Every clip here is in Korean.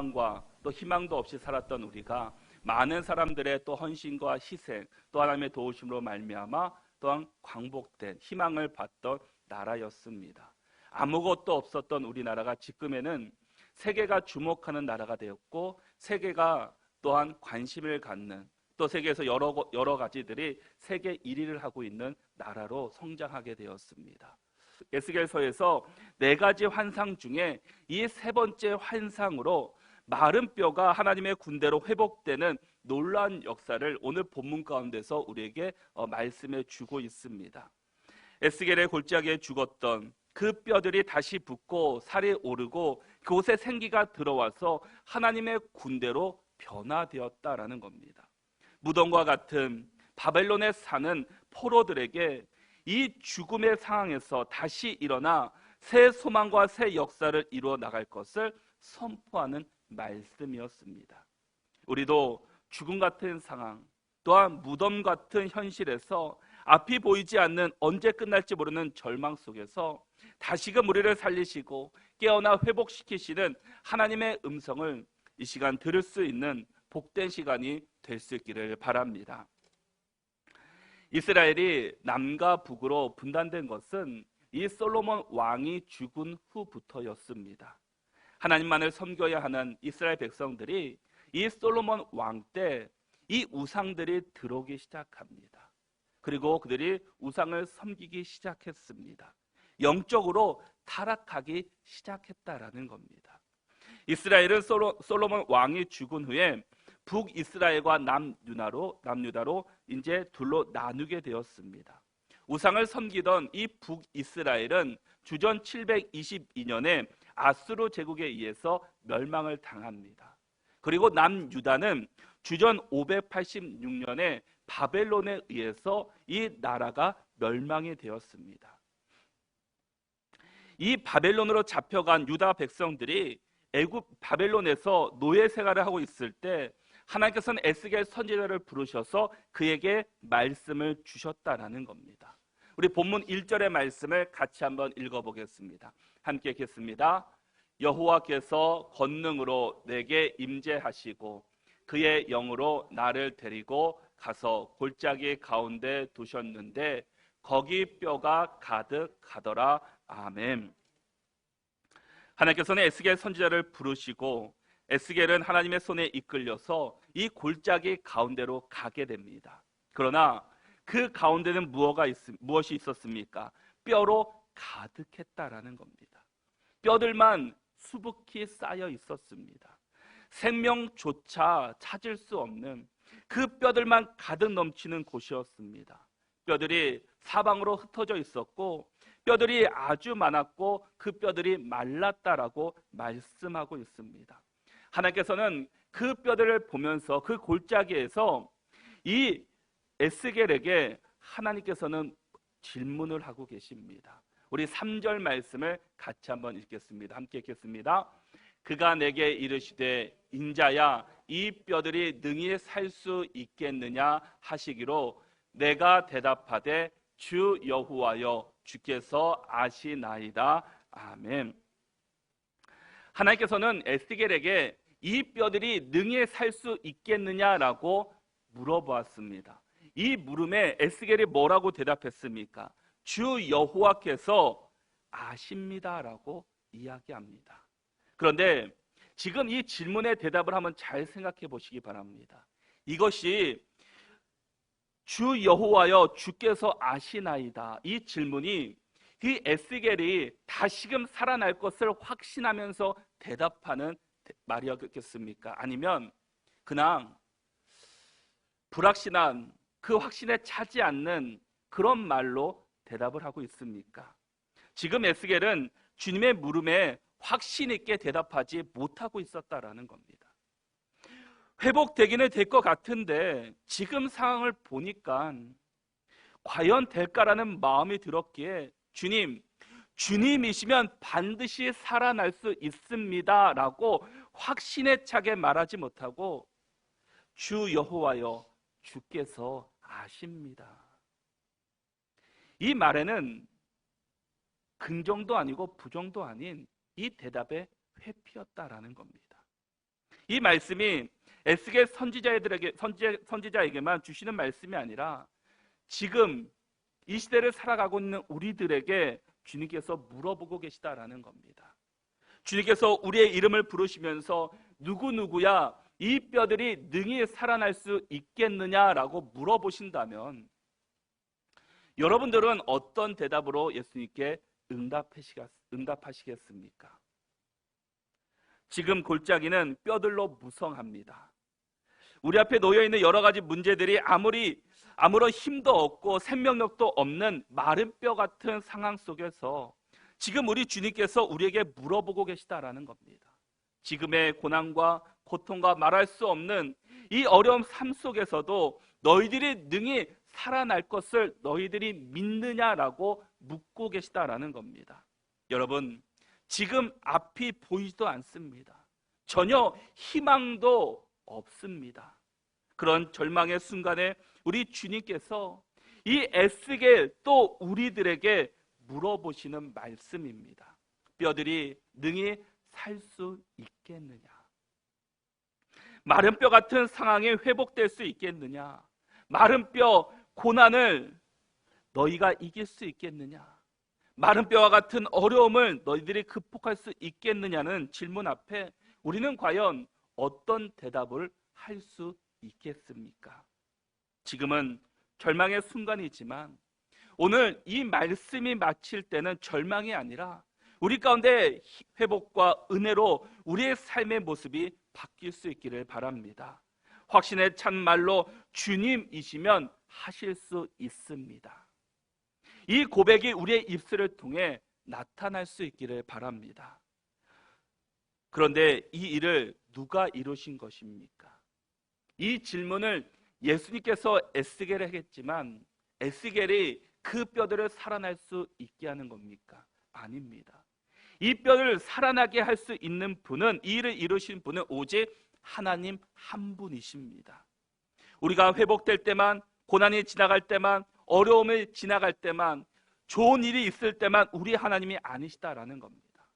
소망과 또 희망도 없이 살았던 우리가 많은 사람들의 또 헌신과 희생, 또 하나님의 도우심으로 말미암아 또한 광복된 희망을 받던 나라였습니다. 아무것도 없었던 우리나라가 지금에는 세계가 주목하는 나라가 되었고, 세계가 또한 관심을 갖는, 또 세계에서 여러 가지들이 세계 1위를 하고 있는 나라로 성장하게 되었습니다. 에스겔서에서 네 가지 환상 중에 이 세 번째 환상으로 마른 뼈가 하나님의 군대로 회복되는 놀라운 역사를 오늘 본문 가운데서 우리에게 말씀해 주고 있습니다. 에스겔의 골짜기에 죽었던 그 뼈들이 다시 붙고 살이 오르고 그곳에 생기가 들어와서 하나님의 군대로 변화되었다라는 겁니다. 무덤과 같은 바벨론에 사는 포로들에게 이 죽음의 상황에서 다시 일어나 새 소망과 새 역사를 이루어 나갈 것을 선포하는 말씀이었습니다. 우리도 죽음 같은 상황, 또한 무덤 같은 현실에서 앞이 보이지 않는 언제 끝날지 모르는 절망 속에서 다시금 우리를 살리시고 깨어나 회복시키시는 하나님의 음성을 이 시간 들을 수 있는 복된 시간이 될 수 있기를 바랍니다. 이스라엘이 남과 북으로 분단된 것은 이 솔로몬 왕이 죽은 후부터였습니다. 하나님만을 섬겨야 하는 이스라엘 백성들이 이 솔로몬 왕 때 이 우상들이 들어오기 시작합니다. 그리고 그들이 우상을 섬기기 시작했습니다. 영적으로 타락하기 시작했다라는 겁니다. 이스라엘은 솔로몬 왕이 죽은 후에 북이스라엘과 남유다로 이제 둘로 나누게 되었습니다. 우상을 섬기던 이 북이스라엘은 주전 722년에 아수르 제국에 의해서 멸망을 당합니다. 그리고 남유다는 주전 586년에 바벨론에 의해서 이 나라가 멸망이 되었습니다. 이 바벨론으로 잡혀간 유다 백성들이 애굽 바벨론에서 노예 생활을 하고 있을 때 하나님께서는 에스겔 선지자를 부르셔서 그에게 말씀을 주셨다라는 겁니다. 우리 본문 1절의 말씀을 같이 한번 읽어보겠습니다. 함께 읽겠습니다. 여호와께서 권능으로 내게 임재하시고 그의 영으로 나를 데리고 가서 골짜기 가운데 두셨는데 거기 뼈가 가득하더라. 아멘. 하나님께서는 에스겔 선지자를 부르시고 에스겔은 하나님의 손에 이끌려서 이 골짜기 가운데로 가게 됩니다. 그러나 그 가운데는 무엇이 있었습니까? 뼈로 가득했다라는 겁니다. 뼈들만 수북히 쌓여 있었습니다. 생명조차 찾을 수 없는 그 뼈들만 가득 넘치는 곳이었습니다. 뼈들이 사방으로 흩어져 있었고 뼈들이 아주 많았고 그 뼈들이 말랐다라고 말씀하고 있습니다. 하나님께서는 그 뼈들을 보면서 그 골짜기에서 이 에스겔에게 하나님께서는 질문을 하고 계십니다. 우리 3절 말씀을 같이 한번 읽겠습니다. 함께 읽겠습니다. 그가 내게 이르시되 인자야 이 뼈들이 능히 살 수 있겠느냐 하시기로 내가 대답하되 주 여호와여 주께서 아시나이다. 아멘. 하나님께서는 에스겔에게 이 뼈들이 능히 살 수 있겠느냐라고 물어보았습니다. 이 물음에 에스겔이 뭐라고 대답했습니까? 주 여호와께서 아십니다라고 이야기합니다. 그런데 지금 이 질문의 대답을 한번 잘 생각해 보시기 바랍니다. 이것이 주 여호와여 주께서 아시나이다, 이 질문이 이 에스겔이 다시금 살아날 것을 확신하면서 대답하는 말이었겠습니까? 아니면 그냥 불확신한 그 확신에 차지 않는 그런 말로 대답을 하고 있습니까? 지금 에스겔은 주님의 물음에 확신 있게 대답하지 못하고 있었다라는 겁니다. 회복되기는 될 것 같은데 지금 상황을 보니까 과연 될까라는 마음이 들었기에 주님이시면 반드시 살아날 수 있습니다 라고 확신에 차게 말하지 못하고 주 여호와여 주께서 아십니다, 이 말에는 긍정도 아니고 부정도 아닌 이 대답의 회피였다라는 겁니다. 이 말씀이 에스겔 선지자에게만 주시는 말씀이 아니라 지금 이 시대를 살아가고 있는 우리들에게 주님께서 물어보고 계시다라는 겁니다. 주님께서 우리의 이름을 부르시면서 누구누구야 이 뼈들이 능히 살아날 수 있겠느냐라고 물어보신다면 여러분들은 어떤 대답으로 예수님께 응답하시겠습니까? 지금 골짜기는 뼈들로 무성합니다. 우리 앞에 놓여있는 여러 가지 문제들이 아무런 힘도 없고 생명력도 없는 마른 뼈 같은 상황 속에서 지금 우리 주님께서 우리에게 물어보고 계시다라는 겁니다. 지금의 고난과 고통과 말할 수 없는 이 어려운 삶 속에서도 너희들이 능히 살아날 것을 너희들이 믿느냐라고 묻고 계시다라는 겁니다. 여러분, 지금 앞이 보이지도 않습니다. 전혀 희망도 없습니다. 그런 절망의 순간에 우리 주님께서 이 에스겔 또 우리들에게 물어보시는 말씀입니다. 뼈들이 능히 살 수 있겠느냐? 마른 뼈 같은 상황에 회복될 수 있겠느냐? 마른 뼈 고난을 너희가 이길 수 있겠느냐? 마른 뼈와 같은 어려움을 너희들이 극복할 수 있겠느냐는 질문 앞에 우리는 과연 어떤 대답을 할 수 있겠습니까? 지금은 절망의 순간이지만 오늘 이 말씀이 마칠 때는 절망이 아니라 우리 가운데 회복과 은혜로 우리의 삶의 모습이 바뀔 수 있기를 바랍니다. 확신의 참말로 주님이시면 하실 수 있습니다. 이 고백이 우리의 입술을 통해 나타날 수 있기를 바랍니다. 그런데 이 일을 누가 이루신 것입니까? 이 질문을 예수님께서 에스겔에게 했지만 에스겔이 그 뼈들을 살아날 수 있게 하는 겁니까? 아닙니다. 이 뼈를 살아나게 할 수 있는 분은, 이 일을 이루신 분은 오직 하나님 한 분이십니다. 우리가 회복될 때만, 고난이 지나갈 때만, 어려움이 지나갈 때만, 좋은 일이 있을 때만 우리 하나님이 아니시다라는 겁니다.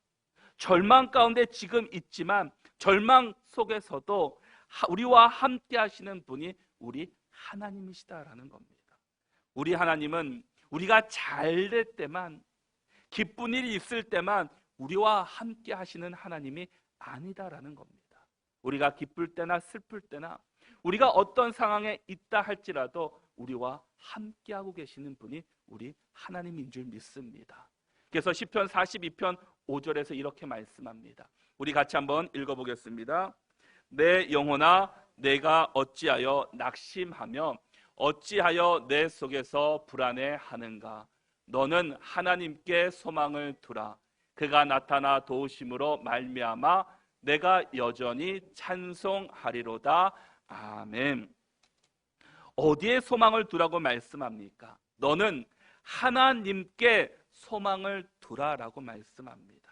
절망 가운데 지금 있지만 절망 속에서도 우리와 함께 하시는 분이 우리 하나님이시다라는 겁니다. 우리 하나님은 우리가 잘 될 때만, 기쁜 일이 있을 때만 우리와 함께 하시는 하나님이 아니다라는 겁니다. 우리가 기쁠 때나 슬플 때나 우리가 어떤 상황에 있다 할지라도 우리와 함께하고 계시는 분이 우리 하나님인 줄 믿습니다. 그래서 시편 42편 5절에서 이렇게 말씀합니다. 우리 같이 한번 읽어보겠습니다. 내 영혼아 내가 어찌하여 낙심하며 어찌하여 내 속에서 불안해하는가? 너는 하나님께 소망을 두라. 그가 나타나 도우심으로 말미암아 내가 여전히 찬송하리로다. 아멘. 어디에 소망을 두라고 말씀합니까? 너는 하나님께 소망을 두라라고 말씀합니다.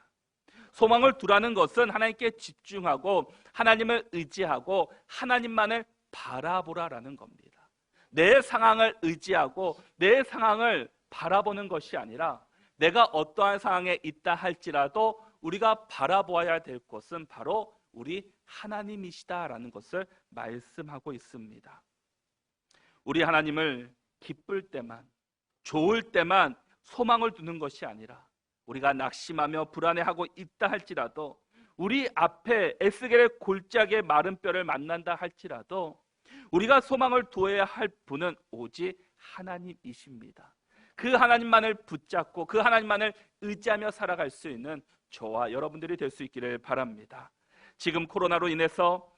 소망을 두라는 것은 하나님께 집중하고 하나님을 의지하고 하나님만을 바라보라라는 겁니다. 내 상황을 의지하고 내 상황을 바라보는 것이 아니라 내가 어떠한 상황에 있다 할지라도 우리가 바라보아야 될 것은 바로 우리 하나님이시다라는 것을 말씀하고 있습니다. 우리 하나님을 기쁠 때만, 좋을 때만 소망을 두는 것이 아니라 우리가 낙심하며 불안해하고 있다 할지라도 우리 앞에 에스겔의 골짜기의 마른 뼈를 만난다 할지라도 우리가 소망을 두어야 할 분은 오직 하나님이십니다. 그 하나님만을 붙잡고 그 하나님만을 의지하며 살아갈 수 있는 저와 여러분들이 될 수 있기를 바랍니다. 지금 코로나로 인해서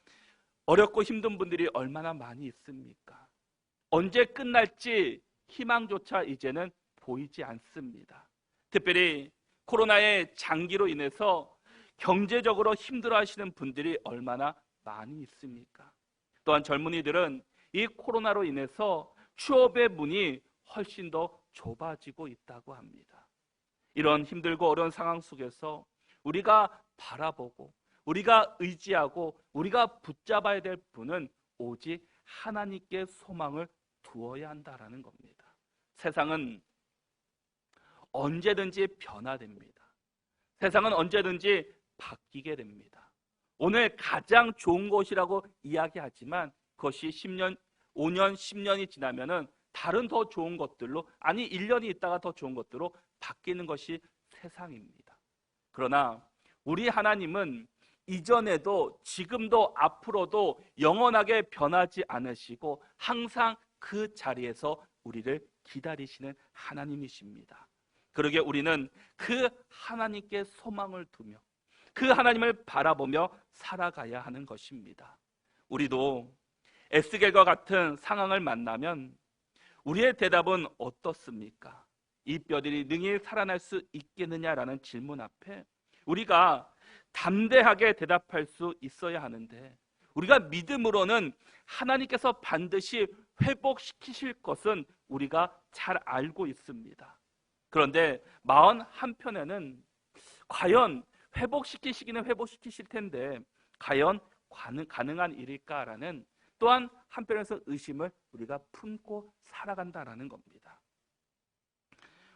어렵고 힘든 분들이 얼마나 많이 있습니까? 언제 끝날지 희망조차 이제는 보이지 않습니다. 특별히 코로나의 장기로 인해서 경제적으로 힘들어하시는 분들이 얼마나 많이 있습니까? 또한 젊은이들은 이 코로나로 인해서 취업의 문이 훨씬 더 좁아지고 있다고 합니다. 이런 힘들고 어려운 상황 속에서 우리가 바라보고 우리가 의지하고 우리가 붙잡아야 될 분은 오직 하나님께 소망을 두어야 한다라는 겁니다. 세상은 언제든지 변화됩니다. 세상은 언제든지 바뀌게 됩니다. 오늘 가장 좋은 것이라고 이야기하지만 그것이 10년, 5년, 10년이 지나면은 다른 더 좋은 것들로, 아니 1년이 있다가 더 좋은 것들로 바뀌는 것이 세상입니다. 그러나 우리 하나님은 이전에도 지금도 앞으로도 영원하게 변하지 않으시고 항상 그 자리에서 우리를 기다리시는 하나님이십니다. 그러기에 우리는 그 하나님께 소망을 두며 그 하나님을 바라보며 살아가야 하는 것입니다. 우리도 에스겔과 같은 상황을 만나면 우리의 대답은 어떻습니까? 이 뼈들이 능히 살아날 수 있겠느냐라는 질문 앞에 우리가 담대하게 대답할 수 있어야 하는데, 우리가 믿음으로는 하나님께서 반드시 회복시키실 것은 우리가 잘 알고 있습니다. 그런데 마음 한편에는 과연 회복시키시기는 회복시키실 텐데 과연 가능한 일일까라는 또한 한편에서 의심을 우리가 품고 살아간다라는 겁니다.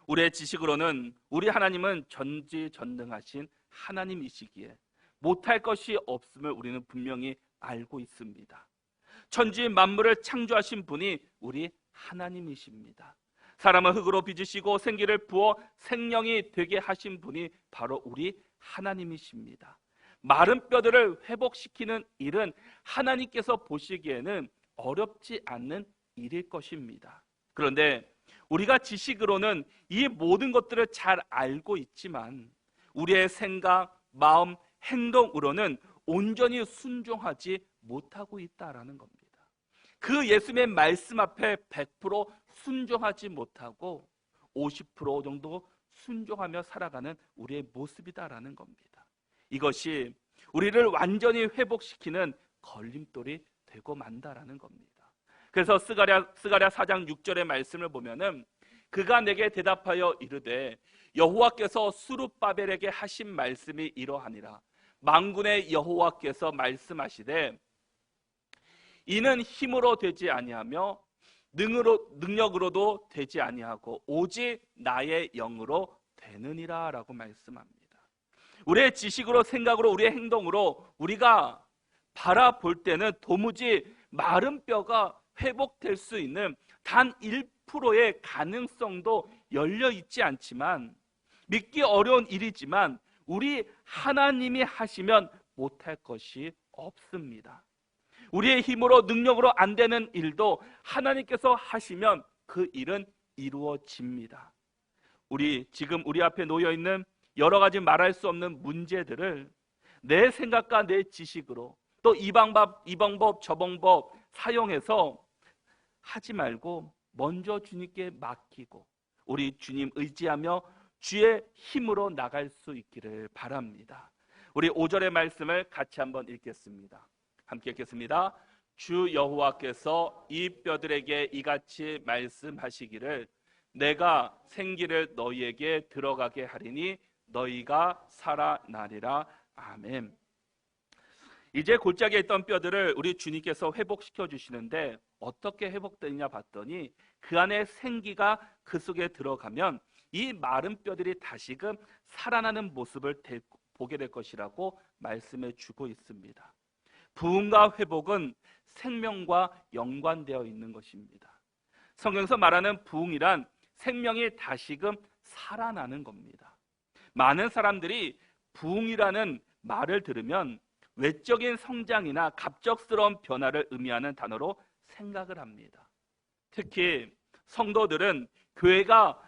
우리의 지식으로는 우리 하나님은 전지전능하신 하나님이시기에 못할 것이 없음을 우리는 분명히 알고 있습니다. 천지 만물을 창조하신 분이 우리 하나님이십니다. 사람을 흙으로 빚으시고 생기를 부어 생명이 되게 하신 분이 바로 우리 하나님이십니다. 마른 뼈들을 회복시키는 일은 하나님께서 보시기에는 어렵지 않는 일일 것입니다. 그런데 우리가 지식으로는 이 모든 것들을 잘 알고 있지만 우리의 생각, 마음, 행동으로는 온전히 순종하지 못하고 있다라는 겁니다. 그 예수님의 말씀 앞에 100% 순종하지 못하고 50% 정도 순종하며 살아가는 우리의 모습이다라는 겁니다. 이것이 우리를 완전히 회복시키는 걸림돌이 되고 만다라는 겁니다. 그래서 스가랴 4장 6절의 말씀을 보면은 그가 내게 대답하여 이르되 여호와께서 스룹바벨에게 하신 말씀이 이러하니라. 만군의 여호와께서 말씀하시되 이는 힘으로 되지 아니하며 능력으로도 되지 아니하고 오직 나의 영으로 되느니라 라고 말씀합니다. 우리의 지식으로, 생각으로, 우리의 행동으로 우리가 바라볼 때는 도무지 마른 뼈가 회복될 수 있는 단 1%의 가능성도 열려 있지 않지만, 믿기 어려운 일이지만 우리 하나님이 하시면 못할 것이 없습니다. 우리의 힘으로, 능력으로 안 되는 일도 하나님께서 하시면 그 일은 이루어집니다. 지금 우리 앞에 놓여 있는 여러 가지 말할 수 없는 문제들을 내 생각과 내 지식으로 또 이 방법 저 방법 사용해서 하지 말고 먼저 주님께 맡기고 우리 주님 의지하며 주의 힘으로 나갈 수 있기를 바랍니다. 우리 5절의 말씀을 같이 한번 읽겠습니다. 함께 읽겠습니다. 주 여호와께서 이 뼈들에게 이같이 말씀하시기를 내가 생기를 너희에게 들어가게 하리니 너희가 살아나리라. 아멘. 이제 골짜기에 있던 뼈들을 우리 주님께서 회복시켜 주시는데 어떻게 회복되느냐 봤더니 그 안에 생기가 그 속에 들어가면 이 마른 뼈들이 다시금 살아나는 모습을 보게 될 것이라고 말씀해 주고 있습니다. 부흥과 회복은 생명과 연관되어 있는 것입니다. 성경에서 말하는 부흥이란 생명이 다시금 살아나는 겁니다. 많은 사람들이 부흥이라는 말을 들으면 외적인 성장이나 갑작스러운 변화를 의미하는 단어로 생각을 합니다. 특히 성도들은 교회가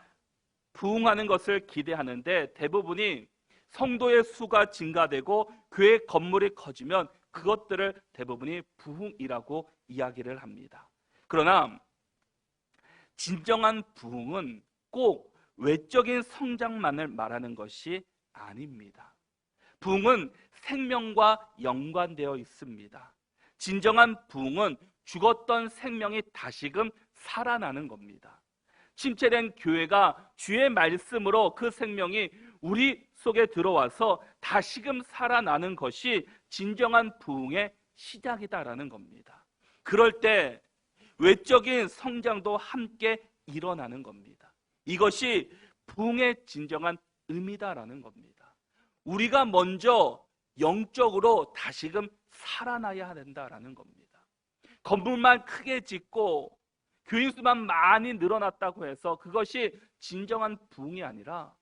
부흥하는 것을 기대하는데 대부분이 성도의 수가 증가되고 교회 건물이 커지면 그것들을 대부분이 부흥이라고 이야기를 합니다. 그러나 진정한 부흥은 꼭 외적인 성장만을 말하는 것이 아닙니다. 부흥은 생명과 연관되어 있습니다. 진정한 부흥은 죽었던 생명이 다시금 살아나는 겁니다. 침체된 교회가 주의 말씀으로 그 생명이 우리 속에 들어와서 다시금 살아나는 것이 진정한 부흥의 시작이다라는 겁니다. 그럴 때 외적인 성장도 함께 일어나는 겁니다. 이것이 부흥의 진정한 의미다라는 겁니다. 우리가 먼저 영적으로 다시금 살아나야 된다라는 겁니다. 건물만 크게 짓고 교인 수만 많이 늘어났다고 해서 그것이 진정한 부흥이 아니라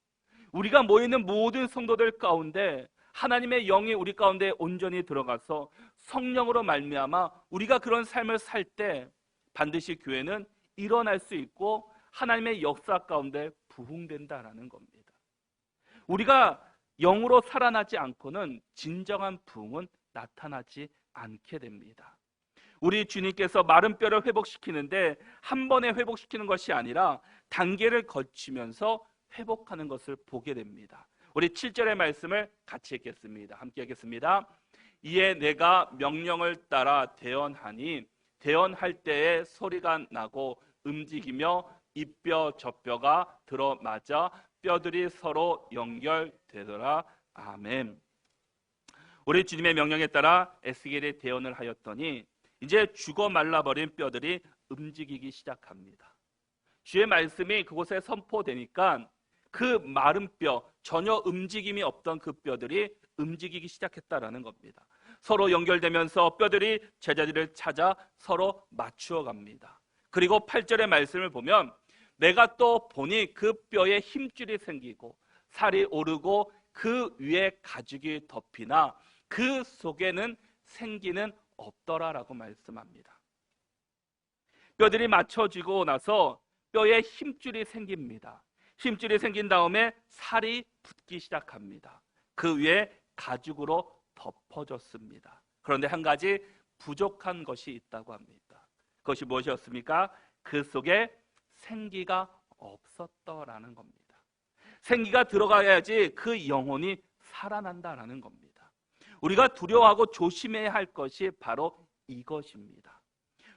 우리가 모이는 모든 성도들 가운데 하나님의 영이 우리 가운데 온전히 들어가서 성령으로 말미암아 우리가 그런 삶을 살 때 반드시 교회는 일어날 수 있고 하나님의 역사 가운데 부흥된다라는 겁니다. 우리가 영으로 살아나지 않고는 진정한 부흥은 나타나지 않게 됩니다. 우리 주님께서 마른 뼈를 회복시키는데 한 번에 회복시키는 것이 아니라 단계를 거치면서 회복하는 것을 보게 됩니다. 우리 7절의 말씀을 같이 읽겠습니다. 함께 읽겠습니다. 이에 내가 명령을 따라 대언하니 대언할 때에 소리가 나고 움직이며 이 뼈 저 뼈가 들어맞아 뼈들이 서로 연결되더라. 아멘. 우리 주님의 명령에 따라 에스겔이 대언을 하였더니 이제 죽어 말라버린 뼈들이 움직이기 시작합니다. 주의 말씀이 그곳에 선포되니까 그 마른 뼈, 전혀 움직임이 없던 그 뼈들이 움직이기 시작했다라는 겁니다. 서로 연결되면서 뼈들이 제자리를 찾아 서로 맞추어 갑니다. 그리고 8절의 말씀을 보면 내가 또 보니 그 뼈에 힘줄이 생기고 살이 오르고 그 위에 가죽이 덮이나 그 속에는 생기는 없더라라고 말씀합니다. 뼈들이 맞춰지고 나서 뼈에 힘줄이 생깁니다. 힘줄이 생긴 다음에 살이 붙기 시작합니다. 그 위에 가죽으로 덮어졌습니다. 그런데 한 가지 부족한 것이 있다고 합니다. 그것이 무엇이었습니까? 그 속에 생기가 없었더라는 겁니다. 생기가 들어가야지 그 영혼이 살아난다라는 겁니다. 우리가 두려워하고 조심해야 할 것이 바로 이것입니다.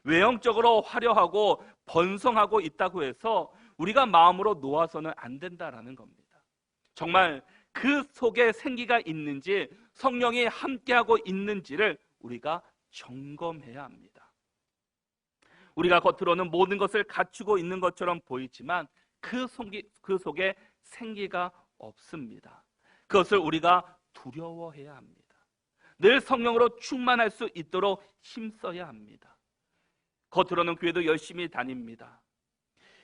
외형적으로 화려하고 번성하고 있다고 해서 우리가 마음으로 놓아서는 안 된다라는 겁니다. 정말 그 속에 생기가 있는지 성령이 함께하고 있는지를 우리가 점검해야 합니다. 우리가 겉으로는 모든 것을 갖추고 있는 것처럼 보이지만 그 속에 생기가 없습니다. 그것을 우리가 두려워해야 합니다. 늘 성령으로 충만할 수 있도록 힘써야 합니다. 겉으로는 교회도 열심히 다닙니다.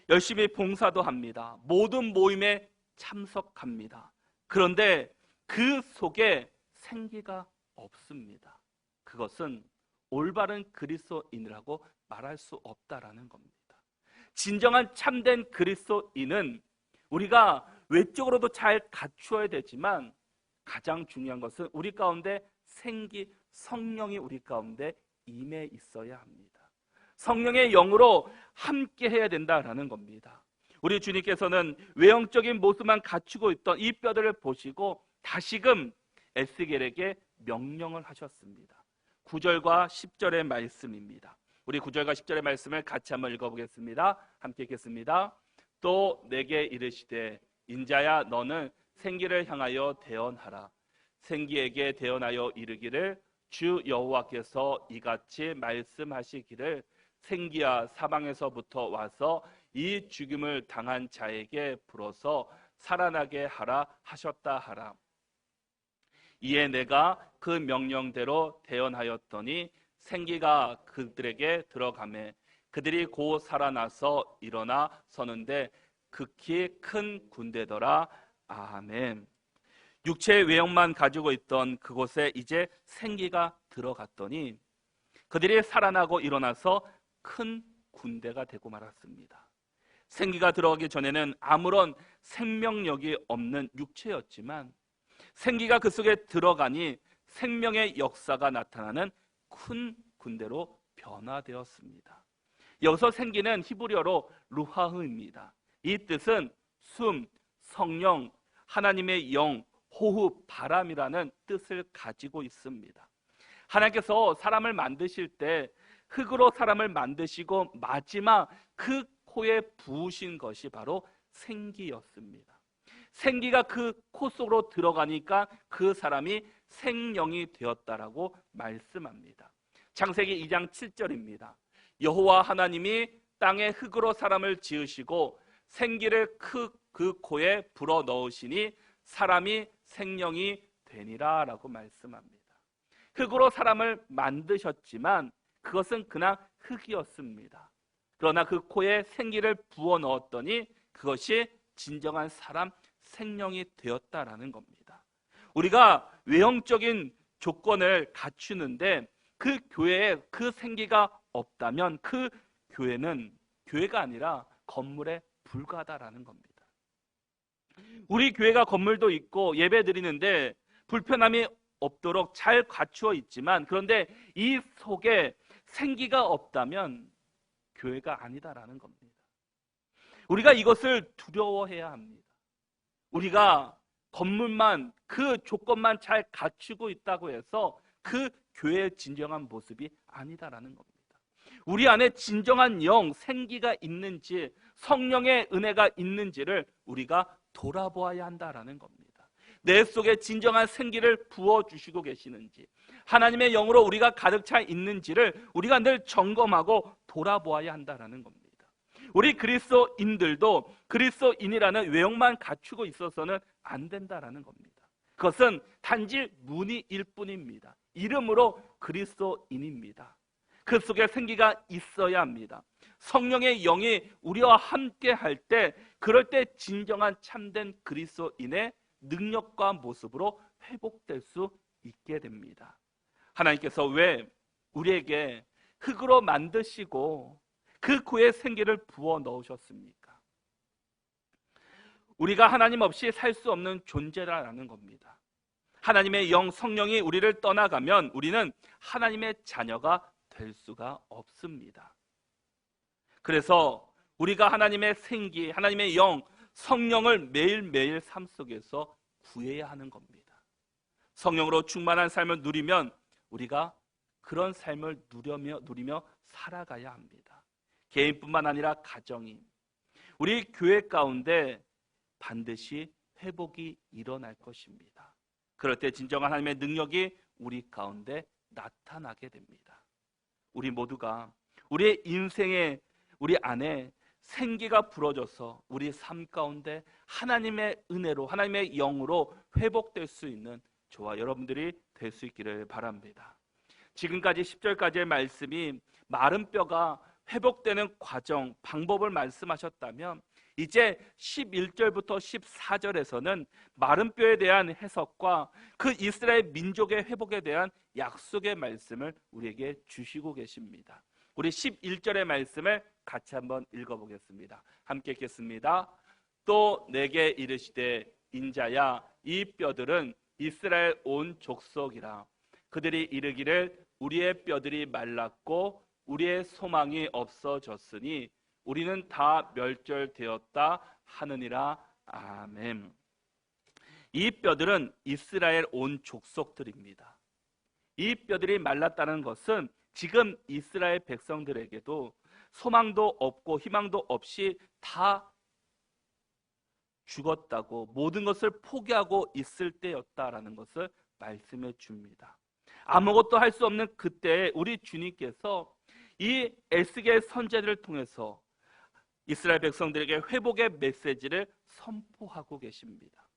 열심히 봉사도 합니다. 모든 모임에 참석합니다. 그런데 그 속에 생기가 없습니다. 그것은 올바른 그리스도인이라고 말할 수 없다라는 겁니다. 진정한 참된 그리스도인은 우리가 외적으로도 잘 갖추어야 되지만 가장 중요한 것은 우리 가운데 성령이 우리 가운데 임해 있어야 합니다. 성령의 영으로 함께 해야 된다라는 겁니다. 우리 주님께서는 외형적인 모습만 갖추고 있던 이 뼈들을 보시고 다시금 에스겔에게 명령을 하셨습니다. 9절과 10절의 말씀입니다. 우리 9절과 10절의 말씀을 같이 한번 읽어보겠습니다. 함께 읽겠습니다. 또 내게 이르시되 인자야 너는 생기를 향하여 대언하라. 생기에게 대언하여 이르기를 주 여호와께서 이같이 말씀하시기를 생기야 사방에서부터 와서 이 죽임을 당한 자에게 불어서 살아나게 하라 하셨다 하라. 이에 내가 그 명령대로 대언하였더니 생기가 그들에게 들어가매 그들이 곧 살아나서 일어나 서는데 극히 큰 군대더라. 아멘. 육체의 외형만 가지고 있던 그곳에 이제 생기가 들어갔더니 그들이 살아나고 일어나서 큰 군대가 되고 말았습니다. 생기가 들어가기 전에는 아무런 생명력이 없는 육체였지만 생기가 그 속에 들어가니 생명의 역사가 나타나는 큰 군대로 변화되었습니다. 여기서 생기는 히브리어로 루하흐입니다. 이 뜻은 숨, 성령, 하나님의 영, 호흡, 바람이라는 뜻을 가지고 있습니다. 하나님께서 사람을 만드실 때 흙으로 사람을 만드시고 마지막 그 코에 부으신 것이 바로 생기였습니다. 생기가 그 코 속으로 들어가니까 그 사람이 생명이 되었다라고 말씀합니다. 창세기 2장 7절입니다. 여호와 하나님이 땅에 흙으로 사람을 지으시고 생기를 그 코에 불어 넣으시니 사람이 생명이 되니라 라고 말씀합니다. 흙으로 사람을 만드셨지만 그것은 그냥 흙이었습니다. 그러나 그 코에 생기를 부어 넣었더니 그것이 진정한 사람 생명이 되었다라는 겁니다. 우리가 외형적인 조건을 갖추는데 그 교회에 그 생기가 없다면 그 교회는 교회가 아니라 건물에 불과하다라는 겁니다. 우리 교회가 건물도 있고 예배 드리는데 불편함이 없도록 잘 갖추어 있지만 그런데 이 속에 생기가 없다면 교회가 아니다라는 겁니다. 우리가 이것을 두려워해야 합니다. 우리가 건물만 그 조건만 잘 갖추고 있다고 해서 그 교회의 진정한 모습이 아니다라는 겁니다. 우리 안에 진정한 영, 생기가 있는지 성령의 은혜가 있는지를 우리가 돌아보아야 한다라는 겁니다. 내 속에 진정한 생기를 부어주시고 계시는지 하나님의 영으로 우리가 가득 차 있는지를 우리가 늘 점검하고 돌아보아야 한다라는 겁니다. 우리 그리스도인들도 그리스도인이라는 외형만 갖추고 있어서는 안 된다라는 겁니다. 그것은 단지 문의일 뿐입니다. 이름으로 그리스도인입니다. 그 속에 생기가 있어야 합니다. 성령의 영이 우리와 함께 할 때 그럴 때 진정한 참된 그리스도인의 능력과 모습으로 회복될 수 있게 됩니다. 하나님께서 왜 우리에게 흙으로 만드시고 그 코에 생기를 부어 넣으셨습니까? 우리가 하나님 없이 살 수 없는 존재라는 겁니다. 하나님의 영 성령이 우리를 떠나가면 우리는 하나님의 자녀가 될 수가 없습니다. 그래서 우리가 하나님의 생기, 하나님의 영, 성령을 매일매일 삶 속에서 구해야 하는 겁니다. 성령으로 충만한 삶을 누리면 우리가 그런 삶을 누리며 살아가야 합니다. 개인뿐만 아니라 가정이, 우리 교회 가운데 반드시 회복이 일어날 것입니다. 그럴 때 진정한 하나님의 능력이 우리 가운데 나타나게 됩니다. 우리 모두가 우리의 인생에 우리 안에 생기가 불어져서 우리 삶 가운데 하나님의 은혜로 하나님의 영으로 회복될 수 있는 저와 여러분들이 될 수 있기를 바랍니다. 지금까지 10절까지의 말씀이 마른 뼈가 회복되는 과정, 방법을 말씀하셨다면 이제 11절부터 14절에서는 마른 뼈에 대한 해석과 그 이스라엘 민족의 회복에 대한 약속의 말씀을 우리에게 주시고 계십니다. 우리 11절의 말씀을 같이 한번 읽어보겠습니다. 함께 읽겠습니다. 또 내게 이르시되 인자야 이 뼈들은 이스라엘 온 족속이라. 그들이 이르기를 우리의 뼈들이 말랐고 우리의 소망이 없어졌으니 우리는 다 멸절되었다 하느니라. 아멘. 이 뼈들은 이스라엘 온 족속들입니다. 이 뼈들이 말랐다는 것은 지금 이스라엘 백성들에게도 소망도 없고 희망도 없이 다 죽었다고, 모든 것을 포기하고 있을 때였다라는 것을 말씀해 줍니다. 아무것도 할 수 없는 그때에 우리 주님께서 이 에스겔 선지자들을 통해서 이스라엘 백성들에게 회복의 메시지를 선포하고 계십니다.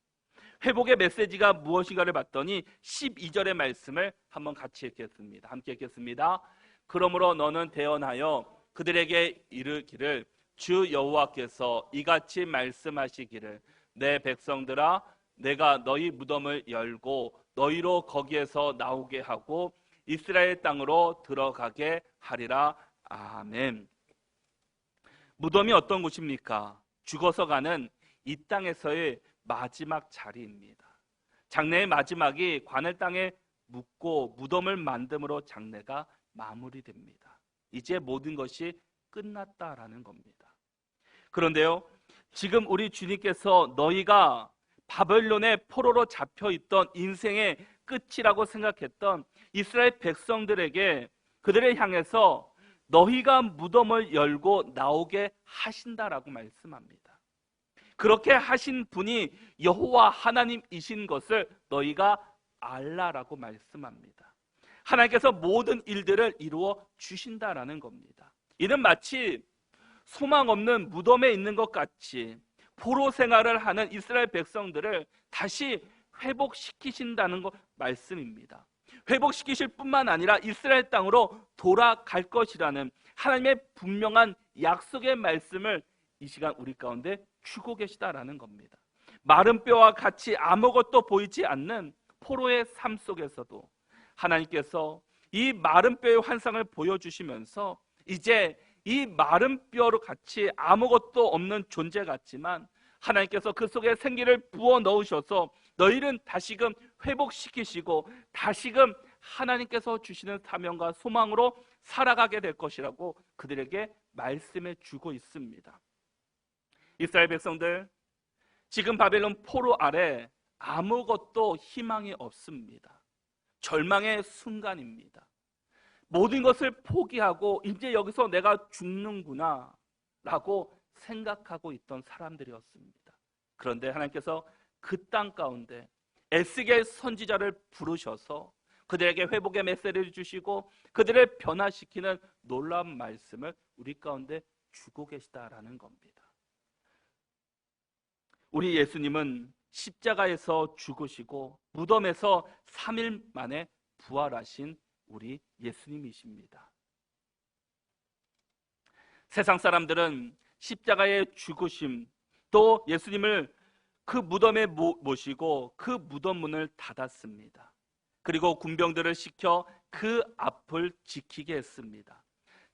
회복의 메시지가 무엇인가를 봤더니 12절의 말씀을 한번 같이 읽겠습니다. 함께 읽겠습니다. 그러므로 너는 대언하여 그들에게 이르기를 주 여호와께서 이같이 말씀하시기를 내 백성들아 내가 너희 무덤을 열고 너희로 거기에서 나오게 하고 이스라엘 땅으로 들어가게 하리라. 아멘. 무덤이 어떤 곳입니까? 죽어서 가는 이 땅에서의 마지막 자리입니다. 장래의 마지막이 관을 땅에 묻고 무덤을 만듦으로 장래가 마무리됩니다. 이제 모든 것이 끝났다라는 겁니다. 그런데요, 지금 우리 주님께서 너희가 바벨론의 포로로 잡혀있던 인생의 끝이라고 생각했던 이스라엘 백성들에게 그들을 향해서 너희가 무덤을 열고 나오게 하신다라고 말씀합니다. 그렇게 하신 분이 여호와 하나님이신 것을 너희가 알라라고 말씀합니다. 하나님께서 모든 일들을 이루어 주신다라는 겁니다. 이는 마치 소망 없는 무덤에 있는 것 같이 포로 생활을 하는 이스라엘 백성들을 다시 회복시키신다는 거 말씀입니다. 회복시키실 뿐만 아니라 이스라엘 땅으로 돌아갈 것이라는 하나님의 분명한 약속의 말씀을 이 시간 우리 가운데 주고 계시다라는 겁니다. 마른 뼈와 같이 아무것도 보이지 않는 포로의 삶 속에서도 하나님께서 이 마른 뼈의 환상을 보여주시면서 이제 이 마른 뼈로 같이 아무것도 없는 존재 같지만 하나님께서 그 속에 생기를 부어 넣으셔서 너희는 다시금 회복시키시고 다시금 하나님께서 주시는 사명과 소망으로 살아가게 될 것이라고 그들에게 말씀해 주고 있습니다. 이스라엘 백성들, 지금 바벨론 포로 아래 아무것도 희망이 없습니다. 절망의 순간입니다. 모든 것을 포기하고 이제 여기서 내가 죽는구나 라고 생각하고 있던 사람들이었습니다. 그런데 하나님께서 그 땅 가운데 에스겔 선지자를 부르셔서 그들에게 회복의 메시지를 주시고 그들을 변화시키는 놀라운 말씀을 우리 가운데 주고 계시다라는 겁니다. 우리 예수님은 십자가에서 죽으시고 무덤에서 3일 만에 부활하신 우리 예수님이십니다. 세상 사람들은 십자가의 죽으심, 또 예수님을 그 무덤에 모시고 그 무덤 문을 닫았습니다. 그리고 군병들을 시켜 그 앞을 지키게 했습니다.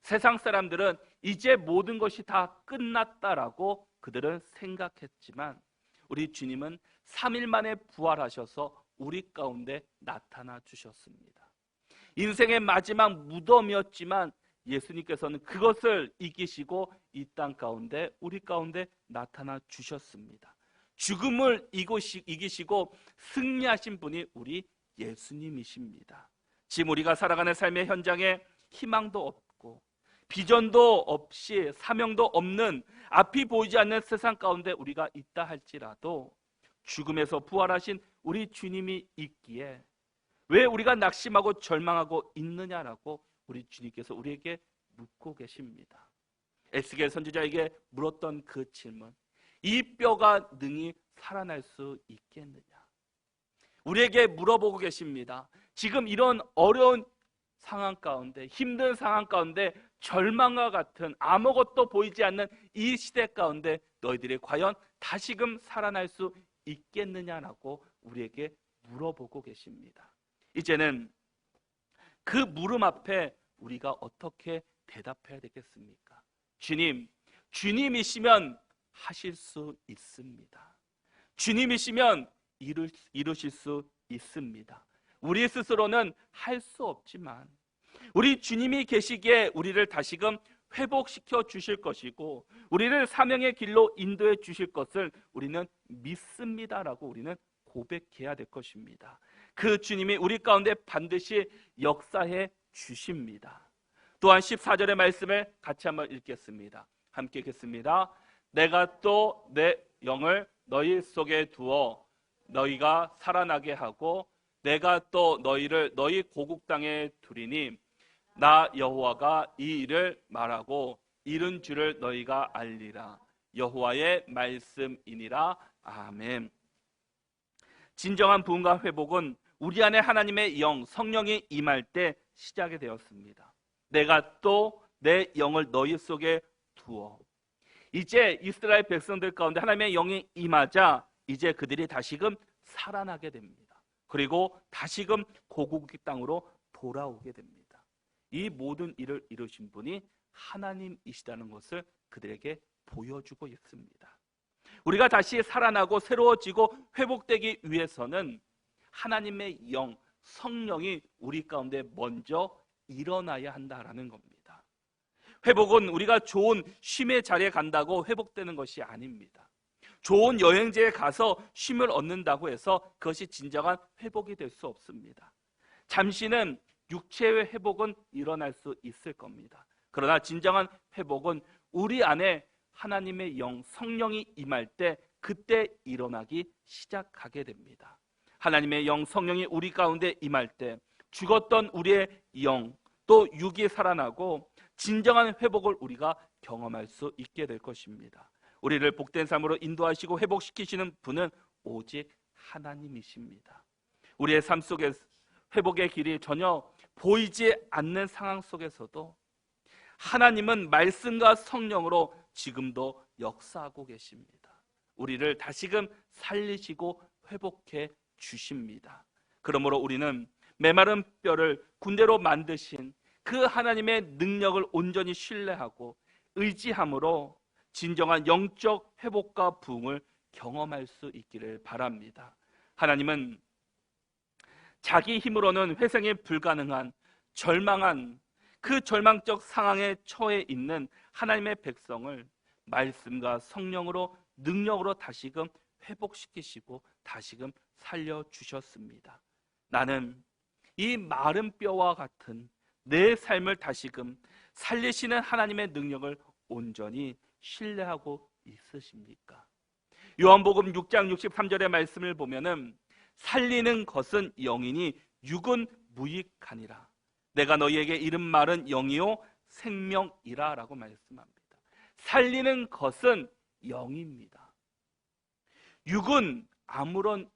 세상 사람들은 이제 모든 것이 다 끝났다라고 그들은 생각했지만 우리 주님은 3일 만에 부활하셔서 우리 가운데 나타나 주셨습니다. 인생의 마지막 무덤이었지만 예수님께서는 그것을 이기시고 이 땅 가운데 우리 가운데 나타나 주셨습니다. 죽음을 이기시고 승리하신 분이 우리 예수님이십니다. 지금 우리가 살아가는 삶의 현장에 희망도 없고 비전도 없이 사명도 없는 앞이 보이지 않는 세상 가운데 우리가 있다 할지라도 죽음에서 부활하신 우리 주님이 있기에 왜 우리가 낙심하고 절망하고 있느냐라고 우리 주님께서 우리에게 묻고 계십니다. 에스겔 선지자에게 물었던 그 질문, 이 뼈가 능히 살아날 수 있겠느냐? 우리에게 물어보고 계십니다. 지금 이런 어려운 상황 가운데, 힘든 상황 가운데, 절망과 같은 아무것도 보이지 않는 이 시대 가운데 너희들이 과연 다시금 살아날 수 있겠느냐라고 우리에게 물어보고 계십니다. 이제는 그 물음 앞에 우리가 어떻게 대답해야 되겠습니까? 주님, 주님이시면 하실 수 있습니다. 주님이시면 이루실 수 있습니다. 우리 스스로는 할 수 없지만 우리 주님이 계시기에 우리를 다시금 회복시켜 주실 것이고 우리를 사명의 길로 인도해 주실 것을 우리는 믿습니다라고 우리는 고백해야 될 것입니다. 그 주님이 우리 가운데 반드시 역사해 주십니다. 또한 14절의 말씀을 같이 한번 읽겠습니다. 함께 읽겠습니다. 내가 또 내 영을 너희 속에 두어 너희가 살아나게 하고 내가 또 너희를 너희 고국 땅에 두리니 나 여호와가 이 일을 말하고 이른 줄을 너희가 알리라. 여호와의 말씀이니라. 아멘. 진정한 부흥과 회복은 우리 안에 하나님의 영, 성령이 임할 때 시작이 되었습니다. 내가 또 내 영을 너희 속에 두어. 이제 이스라엘 백성들 가운데 하나님의 영이 임하자 이제 그들이 다시금 살아나게 됩니다. 그리고 다시금 고국 땅으로 돌아오게 됩니다. 이 모든 일을 이루신 분이 하나님이시다는 것을 그들에게 보여주고 있습니다. 우리가 다시 살아나고 새로워지고 회복되기 위해서는 하나님의 영, 성령이 우리 가운데 먼저 일어나야 한다라는 겁니다. 회복은 우리가 좋은 쉼의 자리에 간다고 회복되는 것이 아닙니다. 좋은 여행지에 가서 쉼을 얻는다고 해서 그것이 진정한 회복이 될 수 없습니다. 잠시는 육체의 회복은 일어날 수 있을 겁니다. 그러나 진정한 회복은 우리 안에 하나님의 영, 성령이 임할 때 그때 일어나기 시작하게 됩니다. 하나님의 영, 성령이 우리 가운데 임할 때 죽었던 우리의 영, 또 육이 살아나고 진정한 회복을 우리가 경험할 수 있게 될 것입니다. 우리를 복된 삶으로 인도하시고 회복시키시는 분은 오직 하나님이십니다. 우리의 삶 속에 회복의 길이 전혀 보이지 않는 상황 속에서도 하나님은 말씀과 성령으로 지금도 역사하고 계십니다. 우리를 다시금 살리시고 회복해 주십니다. 그러므로 우리는 메마른 뼈를 군대로 만드신 그 하나님의 능력을 온전히 신뢰하고 의지함으로 진정한 영적 회복과 부흥을 경험할 수 있기를 바랍니다. 하나님은 자기 힘으로는 회생이 불가능한 절망한 그 절망적 상황에 처해 있는 하나님의 백성을 말씀과 성령으로 능력으로 다시금 회복시키시고 다시금 살려주셨습니다. 나는 이 마른 뼈와 같은 내 삶을 다시금 살리시는 하나님의 능력을 온전히 신뢰하고 있으십니까? 요한복음 6장 63절의 말씀을 보면은 살리는 것은 영이니 육은 무익하니라. 내가 너희에게 이른 말은 영이요 생명이라 라고 말씀합니다. 살리는 것은 영입니다. 육은 아무런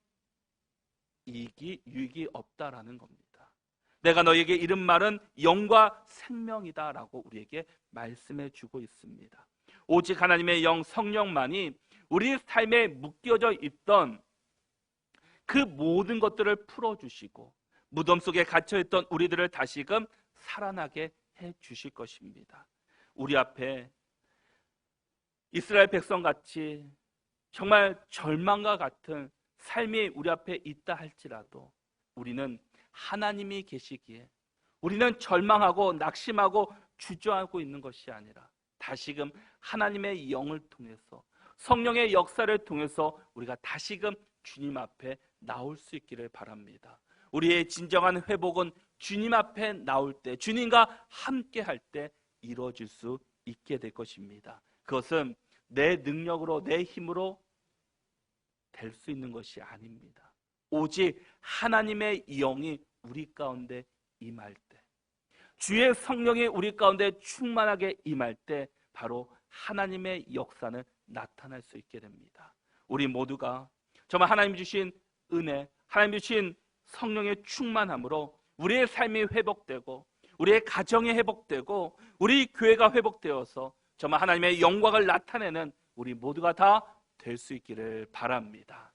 유익이 없다라는 겁니다. 내가 너희에게 이른 말은 영과 생명이다 라고 우리에게 말씀해 주고 있습니다. 오직 하나님의 영 성령만이 우리 삶에 묶여져 있던 그 모든 것들을 풀어주시고 무덤 속에 갇혀있던 우리들을 다시금 살아나게 해 주실 것입니다. 우리 앞에 이스라엘 백성같이 정말 절망과 같은 삶이 우리 앞에 있다 할지라도 우리는 하나님이 계시기에 우리는 절망하고 낙심하고 주저하고 있는 것이 아니라 다시금 하나님의 영을 통해서 성령의 역사를 통해서 우리가 다시금 주님 앞에 나올 수 있기를 바랍니다. 우리의 진정한 회복은 주님 앞에 나올 때, 주님과 함께 할 때 이루어질 수 있게 될 것입니다. 그것은 내 능력으로, 내 힘으로 될 수 있는 것이 아닙니다. 오직 하나님의 영이 우리 가운데 임할 때, 주의 성령이 우리 가운데 충만하게 임할 때 바로 하나님의 역사는 나타날 수 있게 됩니다. 우리 모두가 정말 하나님 주신 은혜, 하나님 주신 성령의 충만함으로 우리의 삶이 회복되고 우리의 가정이 회복되고 우리 교회가 회복되어서 정말 하나님의 영광을 나타내는 우리 모두가 다 될 수 있기를 바랍니다.